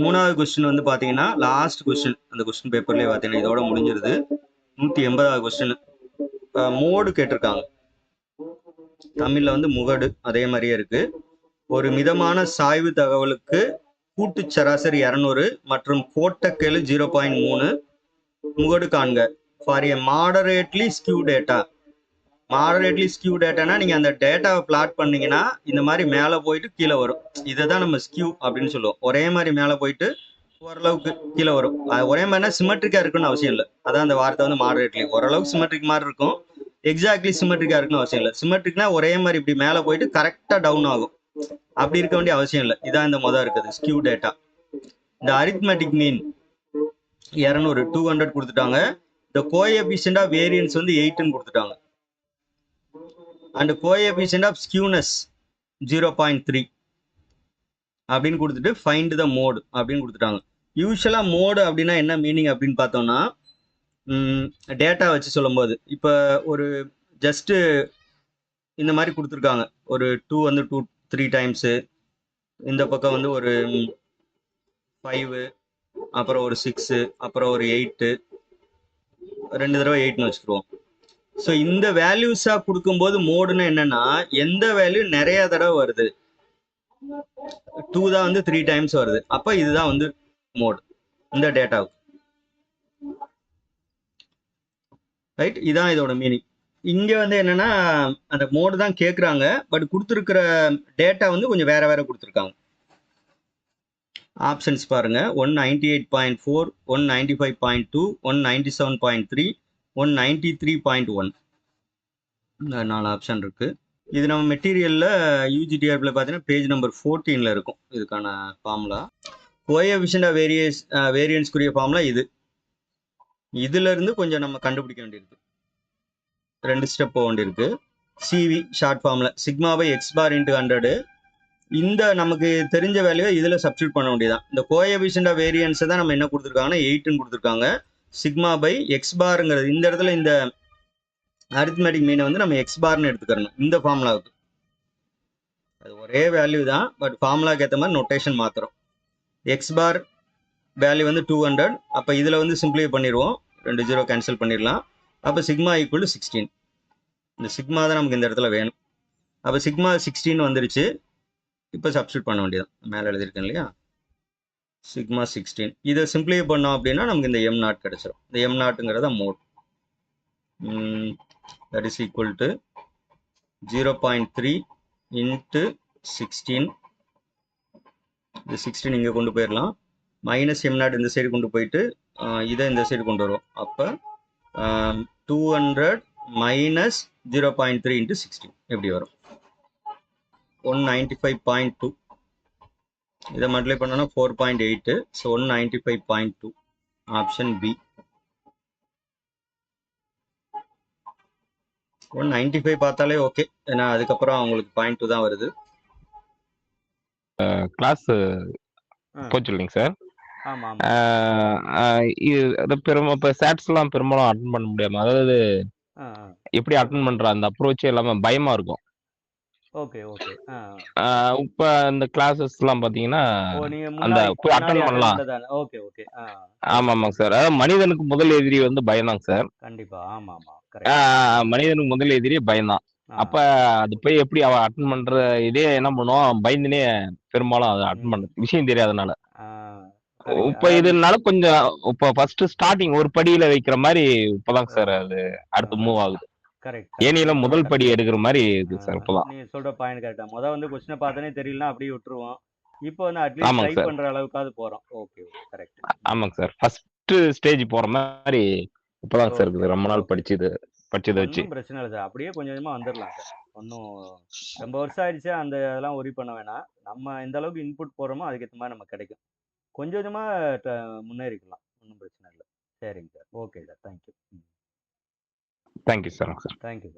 மூணாவது கொஸ்டின் வந்து பார்த்தீங்கன்னா லாஸ்ட் கொஸ்டின், அந்த கொஸ்டின் பேப்பர்லேயே பார்த்தீங்கன்னா இதோட முடிஞ்சிருது. 180வது கொஸ்டின் மோடு கேட்டிருக்காங்க. தமிழில் வந்து முகடு அதே மாதிரியே இருக்கு. ஒரு மிதமான சாய்வு தகவலுக்கு கூட்டு சராசரி 200 மற்றும் கோட்டக்கெழு 0.3 முகடு காண்க for a moderately skew data. Moderately skew டேட்டானா நீங்கள் அந்த டேட்டாவை பிளாட் பண்ணீங்கன்னா இந்த மாதிரி மேலே போயிட்டு கீழே வரும். இதை தான் நம்ம ஸ்கியூ அப்படின்னு சொல்லுவோம். ஒரே மாதிரி மேலே போயிட்டு ஓரளவுக்கு கீழே வரும். ஒரே மாதிரினா சிமெட்ரிக்காக இருக்குன்னு அவசியம் இல்லை. அதான் அந்த வார்த்தை வந்து மாடரேட்லி. ஓரளவுக்கு சிமெட்ரிக் மாதிரி இருக்கும், எக்ஸாக்ட்லி சிமெட்ரிக்காக இருக்குன்னு அவசியம் இல்லை. சிமெட்ரிக்னா ஒரே மாதிரி இப்படி மேலே போயிட்டு கரெக்டாக டவுன் ஆகும். அப்படி இருக்க வேண்டிய அவசியம் இல்லை. இதான் இந்த மொதல் இருக்குது ஸ்கியூ டேட்டா. இந்த அரித்மெட்டிக் மீன் 200 200 கொடுத்துட்டாங்க. இந்த கோஎஃபிஷியன்ட் ஆஃப் வேரியன்ஸ் வந்து 8ன்னு கொடுத்துட்டாங்க. அண்ட் கோஎஃபிஷியன்ட் ஆஃப் ஸ்கியூனஸ் 0.3 அப்படின்னு கொடுத்துட்டு ஃபைண்ட் த மோடு அப்படின்னு கொடுத்துட்டாங்க. யூஸ்வலாக மோடு அப்படின்னா என்ன மீனிங் அப்படின்னு பார்த்தோம்னா, டேட்டா வச்சு சொல்லும்போது இப்போ ஒரு ஜஸ்ட்டு இந்த மாதிரி கொடுத்துருக்காங்க. ஒரு 2 வந்து 3 டைம்ஸு, இந்த பக்கம் வந்து ஒரு 5, அப்புறம் ஒரு 6, அப்புறம் ஒரு 8, 2 தடவை 8ன்னு வச்சுக்கிடுவோம். ஸோ இந்த வேல்யூஸாக கொடுக்கும்போது மோடுன்னு என்னன்னா எந்த வேல்யூ நிறைய தடவை வருது, 2 தான் வந்து 3 டைம்ஸ் வருது, அப்போ இதுதான் வந்து மோடு இந்த டேட்டாவுக்கு. ரைட், இதான் இதோட மீனிங். இங்கே வந்து என்னன்னா அந்த மோடு தான் கேட்குறாங்க, பட் கொடுத்துருக்கிற டேட்டா வந்து கொஞ்சம் வேற வேற கொடுத்துருக்காங்க. ஆப்ஷன்ஸ் பாருங்க, 198.4, 195.2, 197.3, 193.1, 4 ஆப்ஷன் இருக்கு. இது நம்ம மெட்டீரியலில் யூஜிடிஆர்பில் பார்த்தீங்கன்னா பேஜ் நம்பர் 14ல் இருக்கும் இதுக்கான ஃபார்முலா. கோஎஃபிஷியன்ட் ஆஃப் வேரியன்ஸ்க்குரிய ஃபார்முலா இது. இதுல இருந்து கொஞ்சம் நம்ம கண்டுபிடிக்க வேண்டியிருக்கு, 2 ஸ்டெப் போக வேண்டியிருக்கு. CV short formula sigma by x bar into 100. இந்த நமக்கு தெரிஞ்ச வேல்யூவை இதில் சப்ஸ்டியூட் பண்ண வேண்டியதான். இந்த கோஎஃபிஷியன்ட் ஆஃப் வேரியன்ஸை தான் நம்ம என்ன கொடுத்துருக்காங்கன்னா 8ன்னு கொடுத்துருக்காங்க. சிக்மா பை எக்ஸ் பார்ங்கிறது இந்த இடத்துல இந்த அரித்மெட்டிக் மீனை வந்து நம்ம எக்ஸ் பார்னு எடுத்துக்கிறணும் இந்த ஃபார்முலாவுக்கு. அது ஒரே வேல்யூ தான், பட் ஃபார்முலாக்கு ஏற்ற மாதிரி நொட்டேஷன் மாத்திரம். எக்ஸ் பார் வேல்யூ வந்து 200. அப்போ இதில் வந்து சிம்பிளிஃபை பண்ணிடுவோம், 2 0 கேன்சல் பண்ணிடலாம். அப்போ சிக்மா ஈக்குவல் டு 16. இந்த சிக்மா தான் நமக்கு இந்த இடத்துல வேணும். அப்போ சிக்மா 16 வந்துருச்சு. இப்போ சப்ஸ்டியூட் பண்ண வேண்டியதான், மேலே எழுதியிருக்கேன் இல்லையா, சிக்மா 16. இதை சிம்பிளிஃபை பண்ணோம் அப்படின்னா நமக்கு இந்த எம் நாட் கிடைச்சிடும். இந்த எம் நாட்டுங்கிறத mode that is equal to 0.3 into 16. இந்த 16 இங்கே கொண்டு போயிடலாம். மைனஸ் எம் நாட் இந்த சைடு கொண்டு போயிட்டு இதை இந்த சைடு கொண்டு வரும். அப்போ 200 மைனஸ் 0.3 இன்ட்டு 16 எப்படி வரும், 195.2. இதை மல்டிப்ளை பண்ணோன்னா 4.8. So 195.2 option B. 195 பார்த்தாலே ஓகே, ஏன்னா அதுக்கப்புறம் அவங்களுக்கு 0.2 தான் வருது. கிளாஸ் போச்சுல்லைங்க சார். ஆமாம் இப்போ சேட்ஸ்லாம் பெரும்பாலும் அட்டன் பண்ண முடியாம, அதாவது எப்படி அட்டன் பண்ற அந்த அப்ரோச்சே இல்லாம பயமா இருக்கும். Okay okay. இப்ப இந்த கிளாஸஸ்லாம் பாத்தீங்கன்னா அந்த போய் அட்டன் பண்ணலாம். Okay okay. ஆமாங்க சார். அதாவது மனிதனுக்கு முதல் எதிரி வந்து பயம்தாங்க சார். கண்டிப்பா. ஆமா ஆமா. மனிதனுக்கு முதல் எதிரி பயம்தான். அப்ப அது போய் எப்படி அவன் அட்டன் பண்ற இதே என்ன பண்ணுவான், பயந்துனே பெரும்பாலும் அதை அட்டன் பண்ண விஷயம் தெரியாதனால. இப்ப இதனால கொஞ்சம் இப்ப ஃபர்ஸ்ட் ஸ்டார்டிங் ஒரு படியில வைக்கிற மாதிரி இப்பதாங்க சார் அது அடுத்து மூவ் ஆகுது. ஏனியில முதல் படி எடுக்கிற மாதிரி இருக்கு சார் இப்பதான். நீ சொல்ற பாயிண்ட் கரெக்டா. முதல்ல வந்து क्वेश्चन பார்த்தனே தெரியலனா அப்படியே விட்டுருவோம். இப்போ வந்து அட்லீஸ்ட் ட்ரை பண்ற அளவுக்காவது போறோம். Okay okay correct. ஆமாங்க சார். ஃபர்ஸ்ட் ஸ்டேஜ் போற மாதிரி இப்பதான் சார் இருக்குது. ரொம்ப நாள் படிச்சதை வச்சு பிரச்சனை இல்லை சார். அப்படியே கொஞ்சம் கொஞ்சமா வந்துடலாம் சார். ஒன்றும் ரொம்ப வருஷம் ஆயிடுச்சு, அந்த அதெல்லாம் ஒரி பண்ண வேணாம். நம்ம எந்த அளவுக்கு இன்புட் போறோமோ அதுக்கேற்ற மாதிரி நமக்கு கிடைக்கும். கொஞ்சம் கொஞ்சமா முன்னேறிக்கலாம், ஒன்றும் பிரச்சனை இல்லை. சரிங்க sir. Okay sir. Thank you. Thank you sir. Thank you sir.